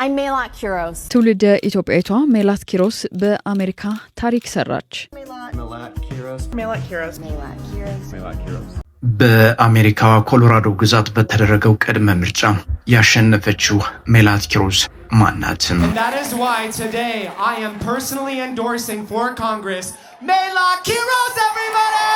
I'm Melat Kiros. ትውልደ ኢትዮጵያዊቷ ሜላት ኪሮስ በአሜሪካ ታሪክ ሰራች። በአሜሪካዋ ኮሎራዶ ግዛት በተደረገው ቅድመ ምርጫ ያሸነፈችው ሜላት ኪሮስ ማናት? That is why today I am personally endorsing for Congress Melat Kiros, everybody!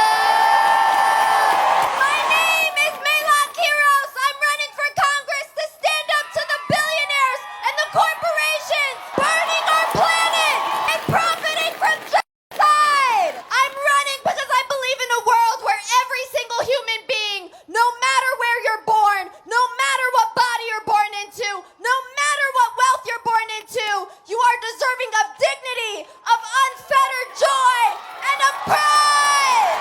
My name is Melat Kiros. I'm running for Congress to stand up to the billionaires and the corporations burning our planet and profiting from genocide. I'm running because I believe in a world where every single human being, no matter where you're born, no matter what body you're born into, no matter what wealth you're born into, you are deserving of dignity, of unfettered joy, and of pride.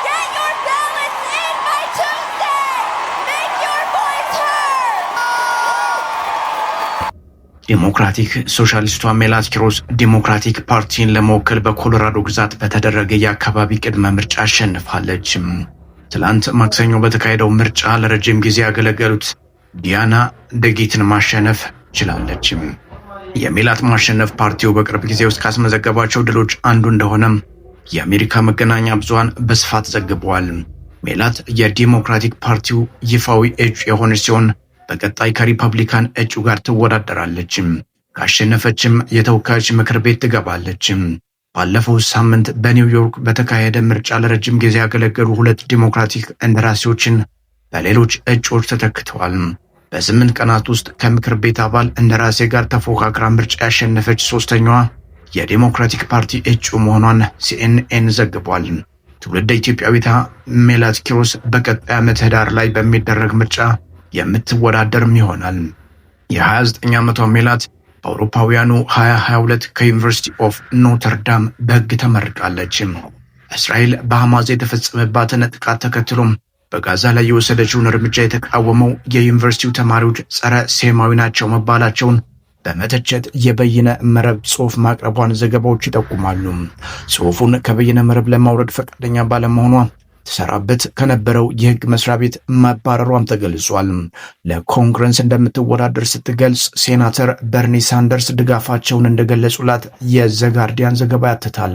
Get your ballots in by Tuesday. Make your voice heard. ዲሞክራቲክ ሶሻሊስቷ ሜላት ኪሮስ ዲሞክራቲክ ፓርቲን ለመወከል በኮሎራዶ ግዛት በተደረገ የአካባቢ ቅድመ ምርጫ አሸንፋለች። ትላንት ማክሰኞ በተካሄደው ምርጫ ለረጅም ጊዜ ያገለገሉት ዲያና ደጊትን ማሸነፍ ችላለች። የሜላት ማሸነፍ ፓርቲው በቅርብ ጊዜ ውስጥ ካስመዘገባቸው ድሎች አንዱ እንደሆነ የአሜሪካ መገናኛ ብዙሃን በስፋት ዘግበዋል። ሜላት የዲሞክራቲክ ፓርቲው ይፋዊ እጩ የሆነች ሲሆን በቀጣይ ከሪፐብሊካን እጩ ጋር ትወዳደራለች። ካሸነፈችም የተወካዮች ምክር ቤት ትገባለች። ባለፈው ሳምንት በኒውዮርክ በተካሄደ ምርጫ ለረጅም ጊዜ ያገለገሉ ሁለት ዲሞክራቲክ እንደራሴዎችን በሌሎች እጩዎች ተተክተዋል። በ8 ቀናት ውስጥ ከምክር ቤት አባል እንደራሴ ጋር ተፎካክራ ምርጫ ያሸነፈች ሶስተኛዋ የዲሞክራቲክ ፓርቲ እጩ መሆኗን ሲኤንኤን ዘግቧል። ትውልደ ኢትዮጵያዊቷ ሜላት ኪሮስ በቀጣይ ዓመት ህዳር ላይ በሚደረግ ምርጫ የምትወዳደርም ይሆናል። የ29 ዓመቷ ሜላት በአውሮፓውያኑ 2022 ከዩኒቨርሲቲ ኦፍ ኖተርዳም በህግ ተመርቃለች። እስራኤል በሐማስ የተፈጸመባትን ጥቃት ተከትሎም በጋዛ ላይ የወሰደችውን እርምጃ የተቃወመው የዩኒቨርሲቲው ተማሪዎች ጸረ ሴማዊ ናቸው መባላቸውን በመተቸት የበይነ መረብ ጽሑፍ ማቅረቧን ዘገባዎች ይጠቁማሉ። ጽሑፉን ከበይነ መረብ ለማውረድ ፈቃደኛ ባለመሆኗ ተሰራበት ከነበረው የህግ መስሪያ ቤት ማባረሯም ተገልጿል። ለኮንግረስ እንደምትወዳደር ስትገልጽ ሴናተር በርኒ ሳንደርስ ድጋፋቸውን እንደገለጹላት የዘጋርዲያን ዘገባ ያትታል።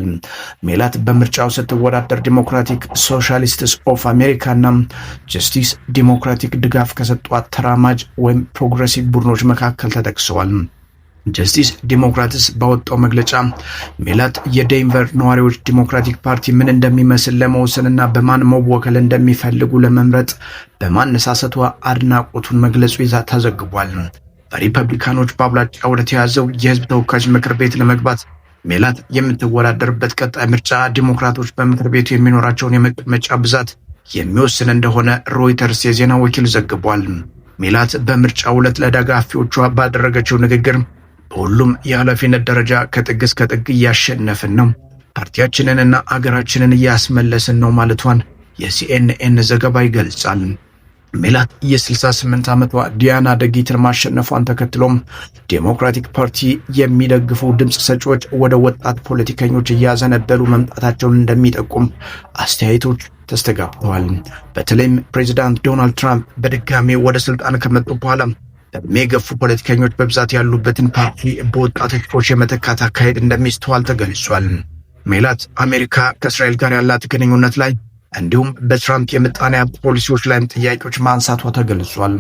ሜላት በምርጫው ስትወዳደር ዲሞክራቲክ ሶሻሊስትስ ኦፍ አሜሪካና ጀስቲስ ዲሞክራቲክ ድጋፍ ከሰጧት ተራማጅ ወይም ፕሮግሬሲቭ ቡድኖች መካከል ተጠቅሰዋል። ጀስቲስ ዲሞክራትስ ባወጣው መግለጫ ሜላት የዴንቨር ነዋሪዎች ዲሞክራቲክ ፓርቲ ምን እንደሚመስል ለመወሰንና በማን መወከል እንደሚፈልጉ ለመምረጥ በማነሳሰቷ አድናቆቱን መግለጹ ይዛ ተዘግቧል። በሪፐብሊካኖች በአብላጫ ወደ ተያዘው የህዝብ ተወካዮች ምክር ቤት ለመግባት ሜላት የምትወዳደርበት ቀጣይ ምርጫ ዲሞክራቶች በምክር ቤቱ የሚኖራቸውን የመቀመጫ ብዛት የሚወስን እንደሆነ ሮይተርስ የዜና ወኪል ዘግቧል። ሜላት በምርጫው ዕለት ለደጋፊዎቿ ባደረገችው ንግግር በሁሉም የኃላፊነት ደረጃ ከጥግ እስከ ጥግ እያሸነፍን ነው፣ ፓርቲያችንንና አገራችንን እያስመለስን ነው ማለቷን የሲኤንኤን ዘገባ ይገልጻል። ሜላት የ68 ዓመቷ ዲያና ደጊትን ማሸነፏን ተከትሎም ዴሞክራቲክ ፓርቲ የሚደግፉ ድምፅ ሰጪዎች ወደ ወጣት ፖለቲከኞች እያዘነበሉ መምጣታቸውን እንደሚጠቁም አስተያየቶች ተስተጋብተዋል። በተለይም ፕሬዚዳንት ዶናልድ ትራምፕ በድጋሚ ወደ ስልጣን ከመጡ በኋላ በዕድሜ የገፉ ፖለቲከኞች በብዛት ያሉበትን ፓርቲ በወጣቶች የመተካት አካሄድ እንደሚስተዋል ተገልጿል። ሜላት አሜሪካ ከእስራኤል ጋር ያላት ግንኙነት ላይ እንዲሁም በትራምፕ የምጣኔ ሀብት ፖሊሲዎች ላይም ጥያቄዎች ማንሳቷ ተገልጿል።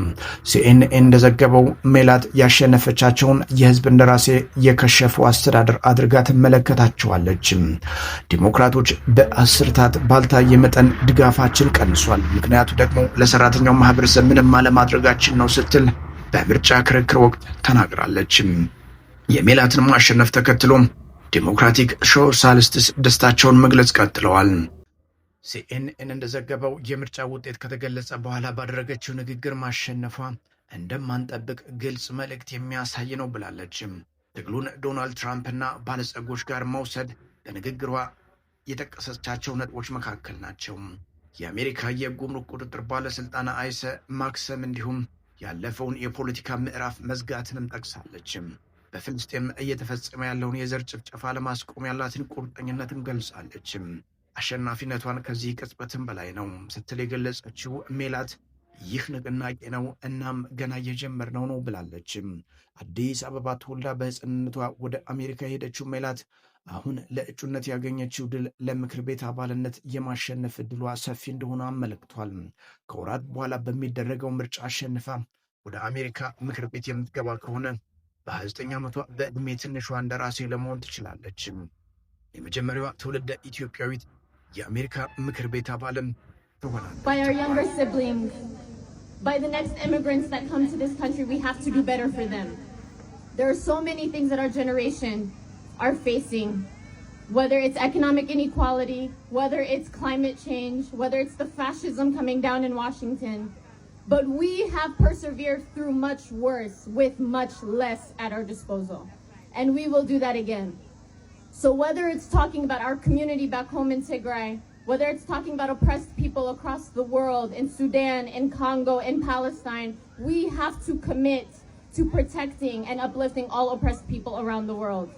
ሲኤንኤን እንደዘገበው ሜላት ያሸነፈቻቸውን የህዝብ እንደራሴ የከሸፉ አስተዳደር አድርጋ ትመለከታቸዋለች። ዲሞክራቶች በአስርታት ባልታየ መጠን ድጋፋችን ቀንሷል፣ ምክንያቱ ደግሞ ለሰራተኛው ማህበረሰብ ምንም አለማድረጋችን ነው ስትል በምርጫ ክርክር ወቅት ተናግራለች። የሜላትን ማሸነፍ ተከትሎ ዲሞክራቲክ ሶሻሊስትስ ደስታቸውን መግለጽ ቀጥለዋል። ሲኤንኤን እንደዘገበው የምርጫ ውጤት ከተገለጸ በኋላ ባደረገችው ንግግር ማሸነፏ እንደማንጠብቅ ግልጽ መልእክት የሚያሳይ ነው ብላለች። ትግሉን ዶናልድ ትራምፕና ባለጸጎች ጋር መውሰድ በንግግሯ የጠቀሰቻቸው ነጥቦች መካከል ናቸው። የአሜሪካ የጉምሩክ ቁጥጥር ባለስልጣን አይሰ ማክሰም እንዲሁም ያለፈውን የፖለቲካ ምዕራፍ መዝጋትንም ጠቅሳለች። በፍልስጤም እየተፈጸመ ያለውን የዘር ጭፍጨፋ ለማስቆም ያላትን ቁርጠኝነትም ገልጻለች። አሸናፊነቷን ከዚህ ቅጽበትም በላይ ነው ስትል የገለጸችው ሜላት ይህ ንቅናቄ ነው፣ እናም ገና እየጀመርነው ነው ብላለች። አዲስ አበባ ተወልዳ በሕፃንነቷ ወደ አሜሪካ የሄደችው ሜላት አሁን ለእጩነት ያገኘችው ድል ለምክር ቤት አባልነት የማሸነፍ ዕድሏ ሰፊ እንደሆነ አመለክቷል። ከወራት በኋላ በሚደረገው ምርጫ አሸንፋ ወደ አሜሪካ ምክር ቤት የምትገባ ከሆነ በ29 ዓመቷ በዕድሜ ትንሿ እንደራሴ ለመሆን ትችላለች። የመጀመሪያዋ ትውልደ ኢትዮጵያዊት የአሜሪካ ምክር ቤት አባልም ትሆናለች። By our younger siblings, by the next immigrants that come to this country, we have to do better for them. There are so many things that our generation are facing, whether it's economic inequality, whether it's climate change, whether it's the fascism coming down in Washington. But we have persevered through much worse with much less at our disposal. And we will do that again. So whether it's talking about our community back home in Tigray, whether it's talking about oppressed people across the world, in Sudan, in Congo, in Palestine, we have to commit to protecting and uplifting all oppressed people around the world.